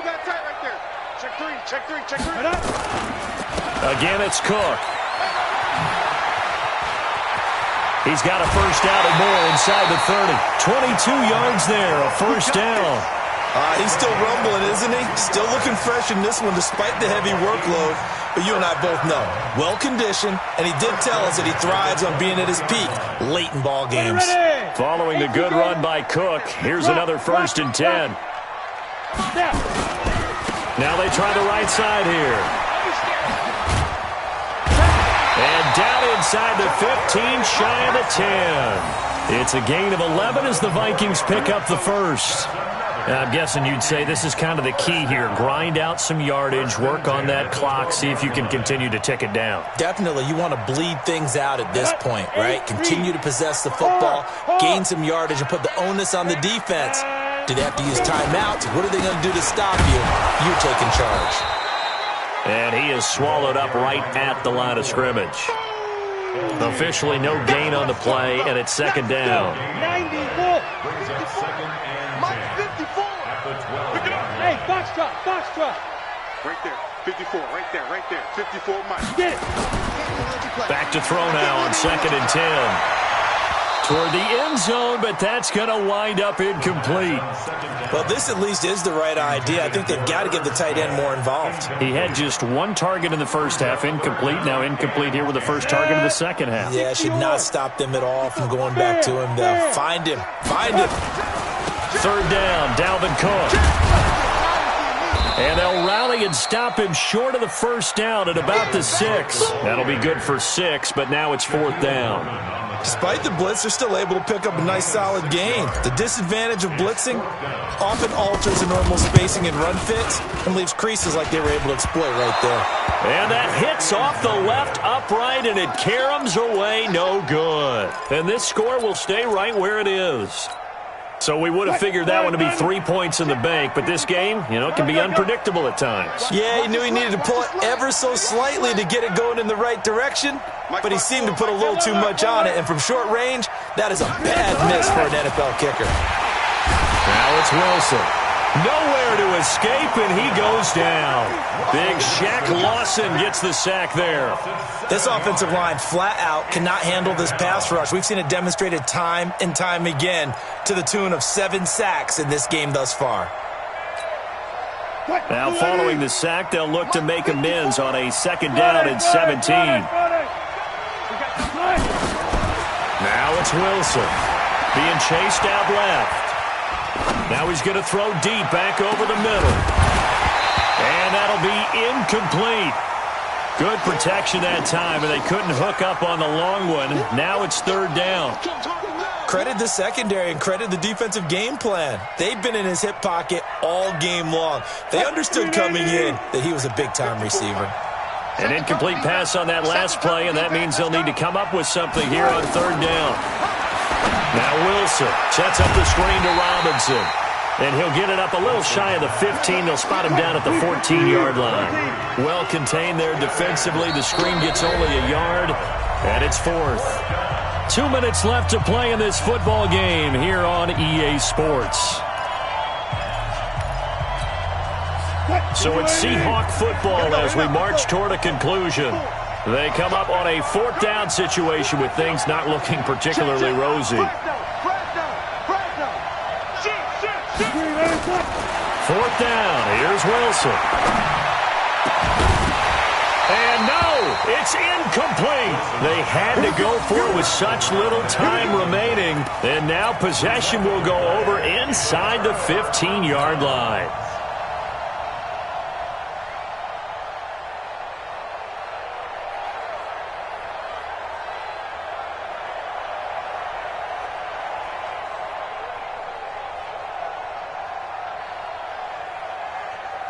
S2: got tight right there. Check 3.
S1: Again, it's Cook. He's got a 1st down and more inside the 30. 22 yards there, a 1st down.
S3: He's still rumbling, isn't he? Still looking fresh in this one despite the heavy workload. But you and I both know, well-conditioned, and he did tell us that he thrives on being at his peak late in ball games.
S1: Following the good run by Cook, here's another 1st and 10. Now they try the right side here. And down inside the 15, shy of the 10. It's a gain of 11 as the Vikings pick up the 1st. I'm guessing you'd say this is kind of the key here. Grind out some yardage, work on that clock, see if you can continue to tick it down.
S3: Definitely. You want to bleed things out at this point, right? Continue to possess the football, gain some yardage, and put the onus on the defense. Do they have to use timeouts? What are they going to do to stop you? You're taking charge.
S1: And he is swallowed up right at the line of scrimmage. Officially no gain on the play, and it's 2nd down.
S2: 94.
S4: Brings up 2nd and 10.
S2: 54.
S4: At the 12.
S2: Hey, box drop. Right there. 54. Right there. 54, Mike. Get it.
S1: Back to throw now on 2nd and 10. Toward the end zone, but that's going to wind up incomplete.
S3: Well, this at least is the right idea. I think they've got to get the tight end more involved.
S1: He had just 1 target in the 1st half, incomplete. Now incomplete here with the 1st target of the 2nd half.
S3: Yeah, should not stop them at all from going back to him. They'll find him.
S1: 3rd down, Dalvin Cook. And they'll rally and stop him short of the 1st down at about the 6. That'll be good for 6, but now it's 4th down.
S3: Despite the blitz, they're still able to pick up a nice solid gain. The disadvantage of blitzing often alters the normal spacing and run fits and leaves creases like they were able to exploit right there.
S1: And that hits off the left upright, and it caroms away, no good. And this score will stay right where it is. So we would have figured that one to be 3 points in the bank, but this game, can be unpredictable at times.
S3: Yeah, he knew he needed to pull it ever so slightly to get it going in the right direction, but he seemed to put a little too much on it, and from short range, that is a bad miss for an NFL kicker.
S1: Now it's Wilson. Nowhere to escape, and he goes down. Big Shaq Lawson gets the sack there.
S3: This offensive line flat out cannot handle this pass rush. We've seen it demonstrated time and time again to the tune of 7 sacks in this game thus far.
S1: Now following the sack, they'll look to make amends on a 2nd down and 17. Now it's Wilson being chased out left. Now he's going to throw deep back over the middle. And that'll be incomplete. Good protection that time, and they couldn't hook up on the long one. Now it's 3rd down.
S3: Credit the secondary and credit the defensive game plan. They've been in his hip pocket all game long. They understood coming in that he was a big-time receiver.
S1: An incomplete pass on that last play, and that means they'll need to come up with something here on 3rd down. Now Wilson sets up the screen to Robinson. And he'll get it up a little shy of the 15. They'll spot him down at the 14-yard line. Well contained there defensively. The screen gets only a yard, and it's 4th. 2 minutes left to play in this football game here on EA Sports. So it's Seahawk football as we march toward a conclusion. They come up on a 4th down situation with things not looking particularly rosy. 4th down. Here's Wilson. And no, it's incomplete. They had to go for it with such little time remaining. And now possession will go over inside the 15-yard line.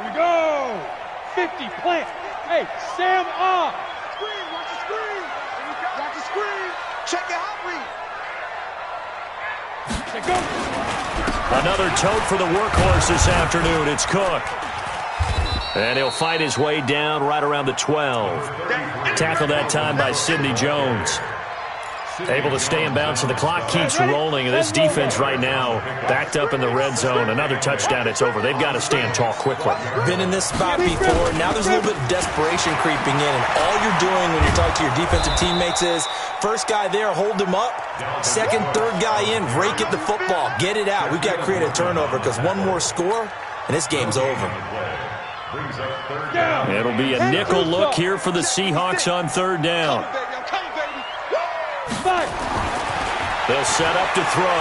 S2: We go! 50, plant. Hey, Sam off. Screen, watch the screen. Watch the screen. Check your hot read. Go.
S1: Another tote for the workhorse this afternoon. It's Cook. And he'll fight his way down right around the 12. Tackled that time by Sidney Jones. Able to stay in bounds, so the clock keeps rolling. And this defense right now backed up in the red zone. Another touchdown, it's over. They've got to stand tall quickly.
S3: Been in this spot before. Now there's a little bit of desperation creeping in. And all you're doing when you're talking to your defensive teammates is, first guy there, hold him up. Second, third guy in, rake at the football. Get it out. We've got to create a turnover because one more score, and this game's over.
S1: It'll be a nickel look here for the Seahawks on 3rd down. They'll set up to throw.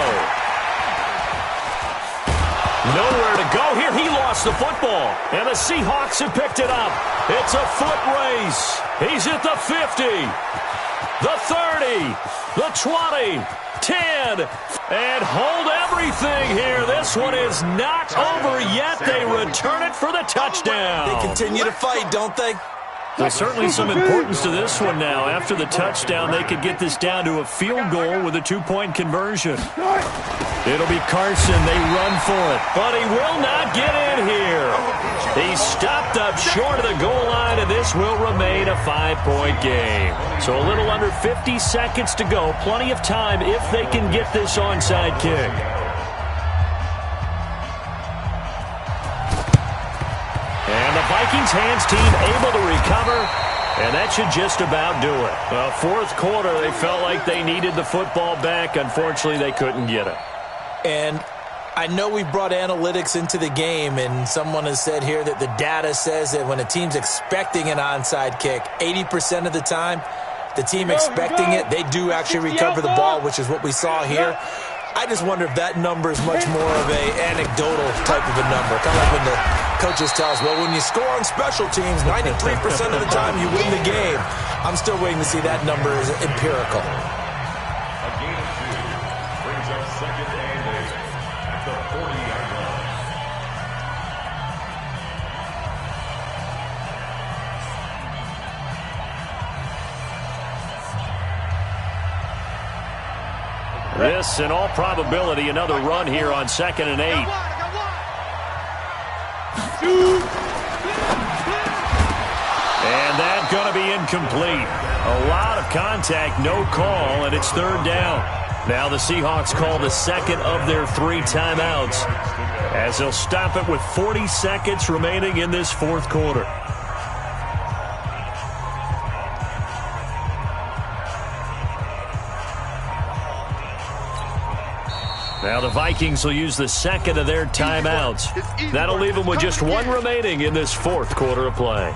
S1: Nowhere to go here. He lost the football. And the Seahawks have picked it up. It's a foot race. He's at the 50, the 30, the 20, 10. And hold everything here. This one is not over yet. They return it for the touchdown.
S3: They continue to fight, don't they?
S1: There's certainly some importance to this one now. After the touchdown, they could get this down to a field goal with a 2-point conversion. It'll be Carson. They run for it, but he will not get in here. He's stopped up short of the goal line, and this will remain a 5-point game. So a little under 50 seconds to go. Plenty of time if they can get this onside kick. And the Vikings hands team able to recover, and that should just about do it. 4th quarter, they felt like they needed the football back. Unfortunately, they couldn't get it.
S3: And I know we've brought analytics into the game, and someone has said here that the data says that when a team's expecting an onside kick, 80% of the time, the team expecting it, they do actually recover the ball, which is what we saw here. I just wonder if that number is much more of a anecdotal type of a number. Kind of like when the coaches tell us, well, when you score on special teams, 93% of the time you win the game. I'm still waiting to see that number is empirical.
S4: A gain of 2 brings up 2nd and 8 at the 40-yard line.
S1: This, in all probability, another run here on 2nd and 8. And that's going to be incomplete. A lot of contact, no call, and it's 3rd down. Now the Seahawks call the second of their 3 timeouts as they'll stop it with 40 seconds remaining in this 4th quarter. Now the Vikings will use the second of their timeouts. That'll leave them with just 1 remaining in this 4th quarter of play.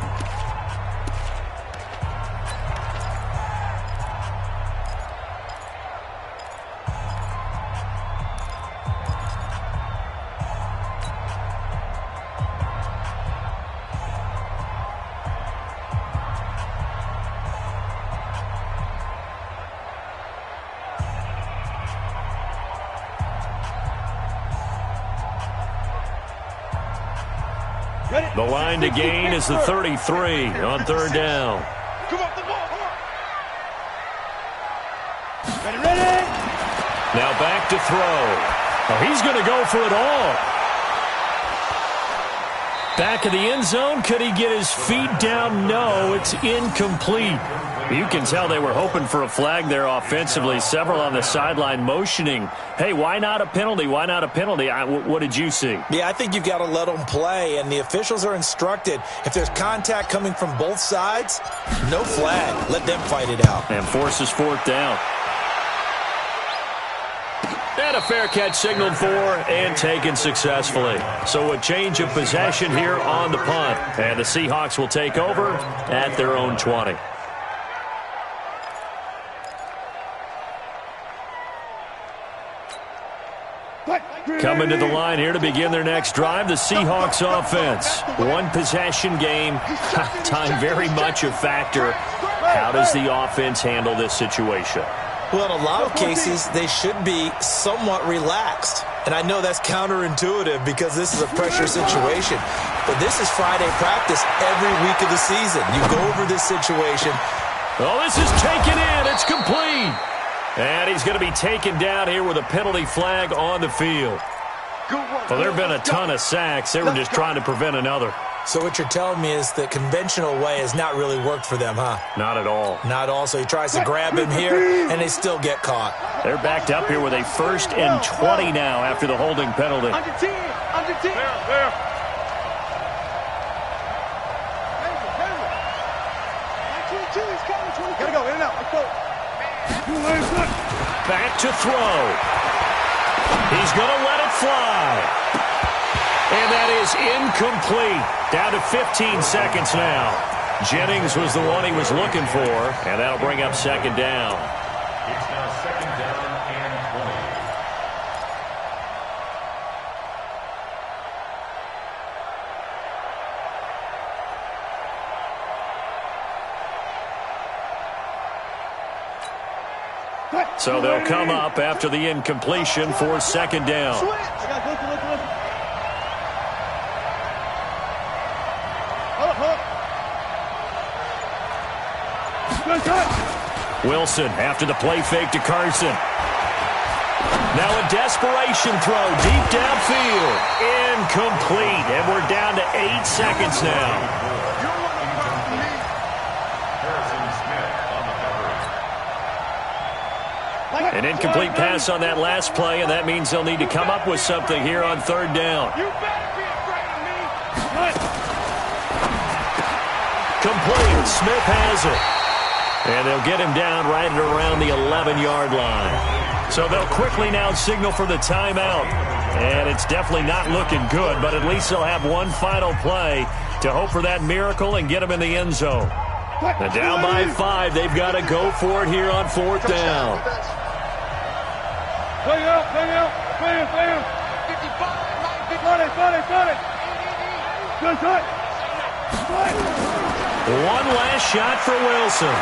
S1: The line to gain is the 33 on 3rd down.
S2: Come on, the ball. Ready.
S1: Now back to throw. Oh, he's going to go for it all. Back of the end zone. Could he get his feet down? No, it's incomplete. You can tell they were hoping for a flag there offensively. Several on the sideline motioning, hey, why not a penalty? Why not a penalty? What did you see?
S3: Yeah, I think you've got to let them play, and the officials are instructed, if there's contact coming from both sides, no flag. Let them fight it out.
S1: And forces fourth down. And a fair catch signaled for and taken successfully. So a change of possession here on the punt. And the Seahawks will take over at their own 20. Coming to the line here to begin their next drive, the Seahawks offense. One possession game, time very much a factor. How does the offense handle this situation?
S3: Well, in a lot of cases, they should be somewhat relaxed. And I know that's counterintuitive because this is a pressure situation. But this is Friday practice every week of the season. You go over this situation.
S1: Oh, this is taken in. It's complete. And he's going to be taken down here with a penalty flag on the field. Well, there have been a ton of sacks. They were just trying to prevent another.
S3: So what you're telling me is the conventional way has not really worked for them, huh?
S1: Not at all.
S3: Not at all. So he tries to grab him here, and they still get caught.
S1: They're backed up here with a 1st and 20 now after the holding penalty.
S2: Under 10. There. Gotta go, in and out. Let's go.
S1: Back to throw. He's going to let it fly. And that is incomplete. Down to 15 seconds now. Jennings was the one he was looking for, and that'll bring up 2nd down.
S4: It's now 2nd down and
S1: 20. So they'll come up after the incompletion for 2nd down. Wilson after the play fake to Carson. Now a desperation throw deep downfield. Incomplete. And we're down to 8 seconds now. An incomplete pass on that last play, and that means they'll need to come up with something here on 3rd down.
S2: You better be afraid of me.
S1: Complete. Smith has it. And they'll get him down right at around the 11-yard line. So they'll quickly now signal for the timeout. And it's definitely not looking good, but at least they'll have one final play to hope for that miracle and get him in the end zone. And down by 5, they've got to go for it here on 4th down.
S2: Play out. 55.
S1: One last shot for Wilson.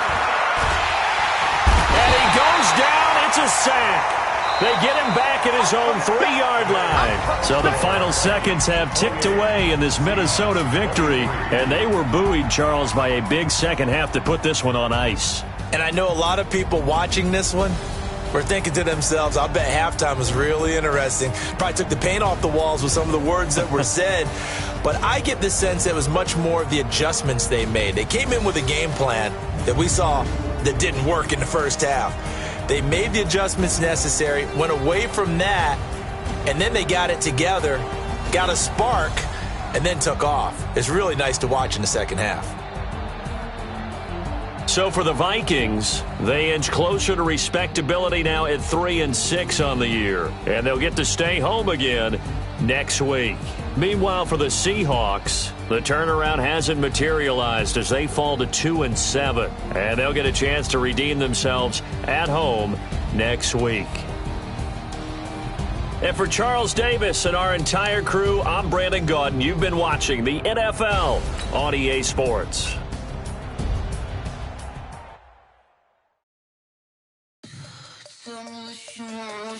S1: And he goes down. It's a sack. They get him back at his own 3-yard line. So the final seconds have ticked away in this Minnesota victory. And they were buoyed, Charles, by a big second half to put this one on ice.
S3: And I know a lot of people watching this one were thinking to themselves, I bet halftime was really interesting. Probably took the paint off the walls with some of the words that were said. But I get the sense it was much more of the adjustments they made. They came in with a game plan that we saw that didn't work in the first half. They made the adjustments necessary, went away from that, and then they got it together, got a spark, and then took off. It's really nice to watch in the second half.
S1: So for the Vikings, they inch closer to respectability now at 3-6 on the year. And they'll get to stay home again next week. Meanwhile, for the Seahawks, the turnaround hasn't materialized as they fall to 2-7. And they'll get a chance to redeem themselves at home next week. And for Charles Davis and our entire crew, I'm Brandon Gaudin. You've been watching the NFL on EA Sports.
S5: So much more